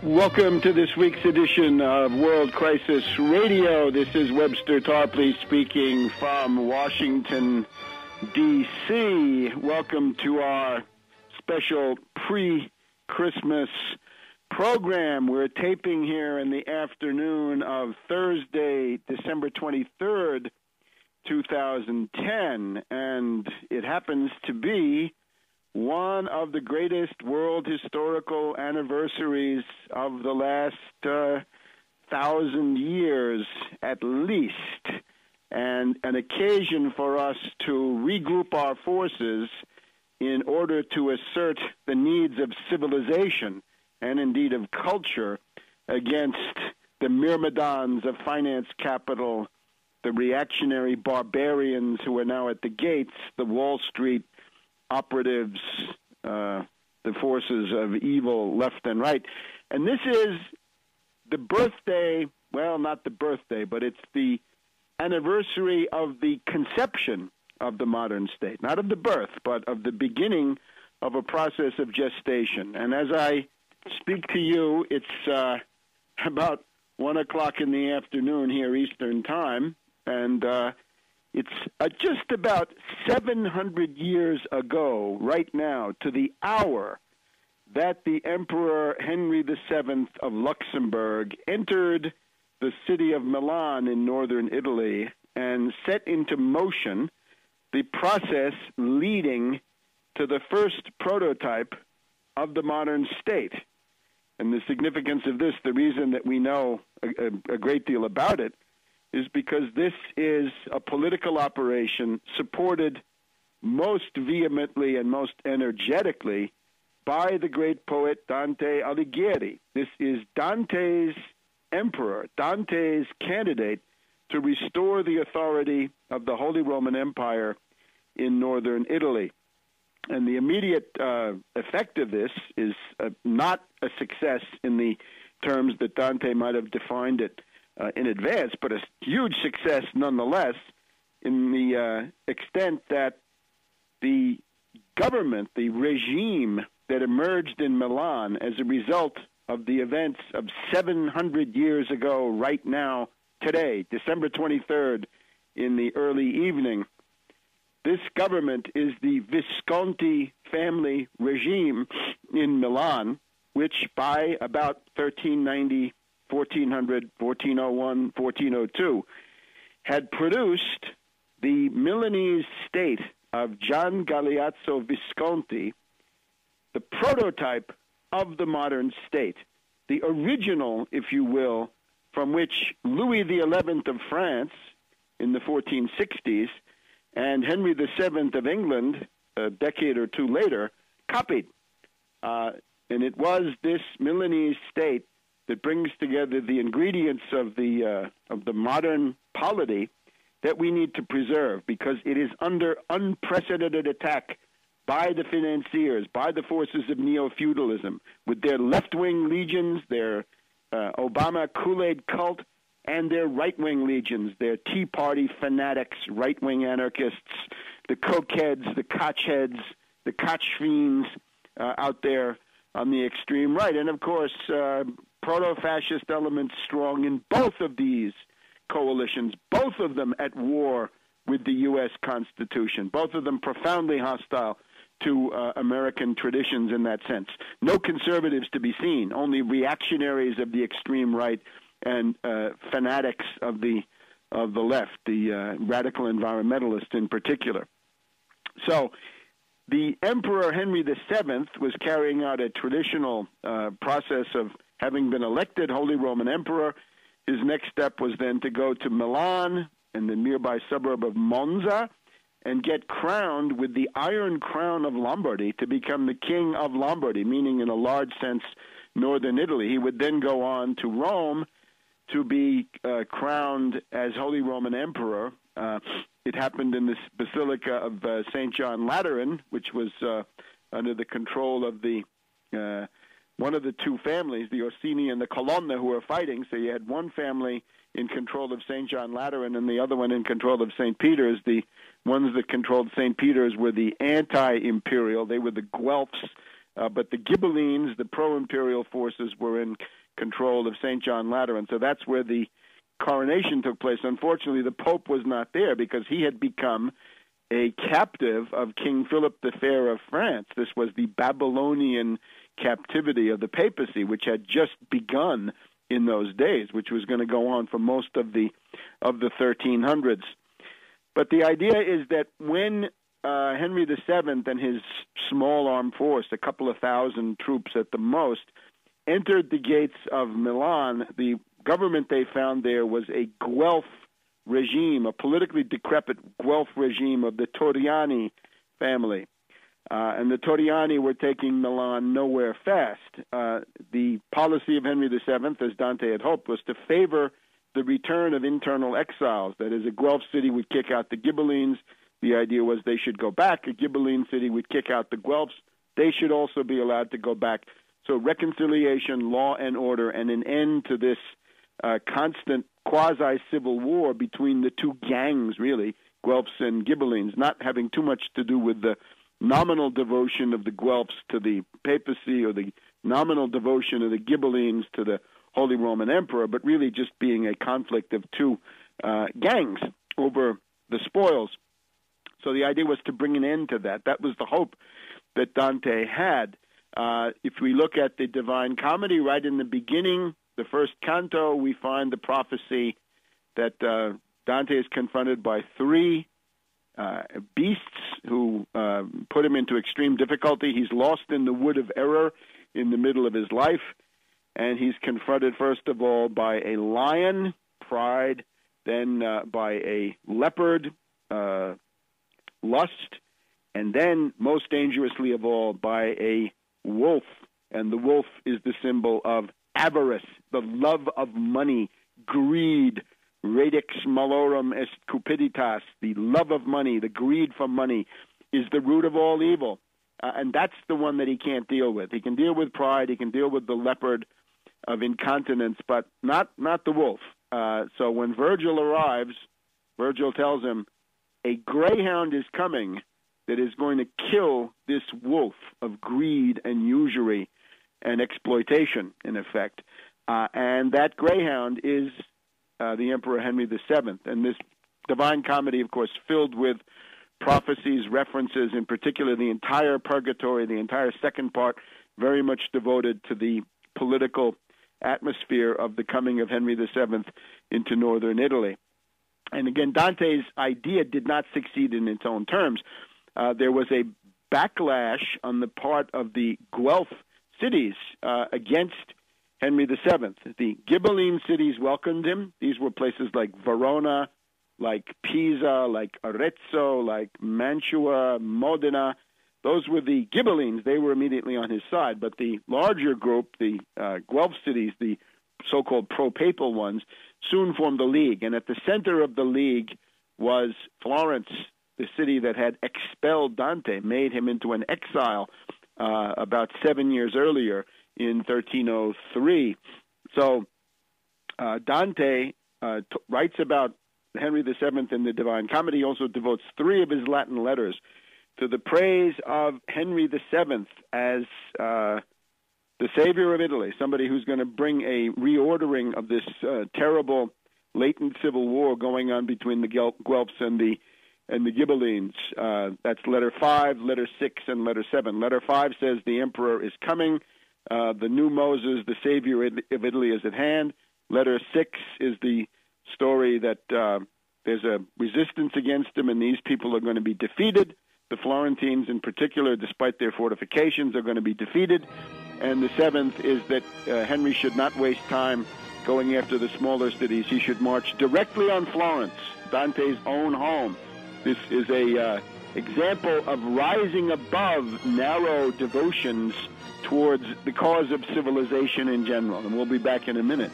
Welcome to this week's edition of World Crisis Radio. This is Webster Tarpley speaking from Washington, D.C. Welcome to our special pre-Christmas program. We're taping here in the afternoon of Thursday, December 23rd, 2010, and it happens to be one of the greatest world historical anniversaries of the last 1,000 years at least, and an occasion for us to regroup our forces in order to assert the needs of civilization and indeed of culture against the myrmidons of finance capital, the reactionary barbarians who are now at the gates, the Wall Street operatives, the forces of evil left and right. And this is the birthday, well, not the birthday, but it's the anniversary of the conception of the modern state, not of the birth, but of the beginning of a process of gestation. And as I speak to you, it's about 1 o'clock in the afternoon here Eastern Time, and it's just about 700 years ago, right now, to the hour, that the Emperor Henry VII of Luxembourg entered the city of Milan in northern Italy and set into motion the process leading to the first prototype of the modern state. And the significance of this, the reason that we know a great deal about it, is because this is a political operation supported most vehemently and most energetically by the great poet Dante Alighieri. This is Dante's emperor, Dante's candidate to restore the authority of the Holy Roman Empire in northern Italy. And the immediate effect of this is not a success in the terms that Dante might have defined it in advance, but a huge success nonetheless in the extent that the government, the regime that emerged in Milan as a result of the events of 700 years ago right now, today, December 23rd, in the early evening, this government is the Visconti family regime in Milan, which by about 1390, 1400, 1401, 1402, had produced the Milanese state of Gian Galeazzo Visconti, the prototype of the modern state, the original, if you will, from which Louis XI of France in the 1460s and Henry VII of England a decade or two later copied. And it was this Milanese state that brings together the ingredients of the modern polity that we need to preserve, because it is under unprecedented attack by the financiers, by the forces of neo-feudalism, with their left-wing legions, their Obama Kool-Aid cult, and their right-wing legions, their Tea Party fanatics, right-wing anarchists, the cokeheads, the kochheads, the koch fiends out there on the extreme right. And, of course, proto-fascist elements strong in both of these coalitions, both of them at war with the U.S. Constitution, both of them profoundly hostile to American traditions in that sense. No conservatives to be seen, only reactionaries of the extreme right and fanatics of the left, the radical environmentalists in particular. So the Emperor Henry VII was carrying out a traditional process of having been elected Holy Roman Emperor. His next step was then to go to Milan and the nearby suburb of Monza and get crowned with the Iron Crown of Lombardy to become the King of Lombardy, meaning in a large sense northern Italy. He would then go on to Rome to be crowned as Holy Roman Emperor. It happened in this Basilica of St. John Lateran, which was under the control of the one of the two families, the Orsini and the Colonna, who were fighting. So you had one family in control of St. John Lateran and the other one in control of St. Peter's. The ones that controlled St. Peter's were the anti-imperial. They were the Guelphs but the Ghibellines, the pro-imperial forces, were in control of St. John Lateran. So that's where the coronation took place. Unfortunately, the Pope was not there because he had become a captive of King Philip the Fair of France. This was the Babylonian captivity of the papacy, which had just begun in those days, which was going to go on for most of the 1300s. But the idea is that when Henry VII and his small armed force, a couple of thousand troops at the most, entered the gates of Milan, the government they found there was a Guelph regime, a politically decrepit Guelph regime of the Torriani family. And the Torriani were taking Milan nowhere fast. The policy of Henry VII, as Dante had hoped, was to favor the return of internal exiles. That is, a Guelph city would kick out the Ghibellines. The idea was they should go back. A Ghibelline city would kick out the Guelphs. They should also be allowed to go back. So reconciliation, law and order, and an end to this constant quasi-civil war between the two gangs, really, Guelphs and Ghibellines, not having too much to do with the nominal devotion of the Guelphs to the papacy or the nominal devotion of the Ghibellines to the Holy Roman Emperor, but really just being a conflict of two gangs over the spoils. So the idea was to bring an end to that. That was the hope that Dante had. If we look at the Divine Comedy, right in the beginning, the first canto, we find the prophecy that Dante is confronted by three beasts who put him into extreme difficulty. He's lost in the wood of error in the middle of his life, and he's confronted, first of all, by a lion, pride, then by a leopard, lust, and then, most dangerously of all, by a wolf. And the wolf is the symbol of avarice, the love of money, greed, radix malorum est cupiditas, the love of money, the greed for money, is the root of all evil. And that's the one that he can't deal with. He can deal with pride, he can deal with the leopard of incontinence, but not the wolf. So when Virgil arrives, Virgil tells him, a greyhound is coming that is going to kill this wolf of greed and usury and exploitation, in effect. And that greyhound is the Emperor Henry VII. And this Divine Comedy, of course, filled with prophecies, references, in particular the entire purgatory, the entire second part, very much devoted to the political atmosphere of the coming of Henry VII into northern Italy. And again, Dante's idea did not succeed in its own terms. There was a backlash on the part of the Guelph cities against Henry VII. The Ghibelline cities welcomed him. These were places like Verona, like Pisa, like Arezzo, like Mantua, Modena. Those were the Ghibellines. They were immediately on his side. But the larger group, the Guelph cities, the so-called pro-papal ones, soon formed a league. And at the center of the league was Florence, the city that had expelled Dante, made him into an exile about 7 years earlier in 1303. So Dante writes about Henry VII in the Divine Comedy. He also devotes 3 of his Latin letters to the praise of Henry VII as the savior of Italy, somebody who's going to bring a reordering of this terrible latent civil war going on between the Guelphs and the Ghibellines. That's letter 5, letter 6, and letter 7. Letter 5 says the emperor is coming. The new Moses, the savior of Italy, is at hand. Letter 6 is the story that there's a resistance against him, and these people are going to be defeated. The Florentines, in particular, despite their fortifications, are going to be defeated. And the 7th is that Henry should not waste time going after the smaller cities. He should march directly on Florence, Dante's own home. This is a example of rising above narrow devotions towards the cause of civilization in general. And we'll be back in a minute.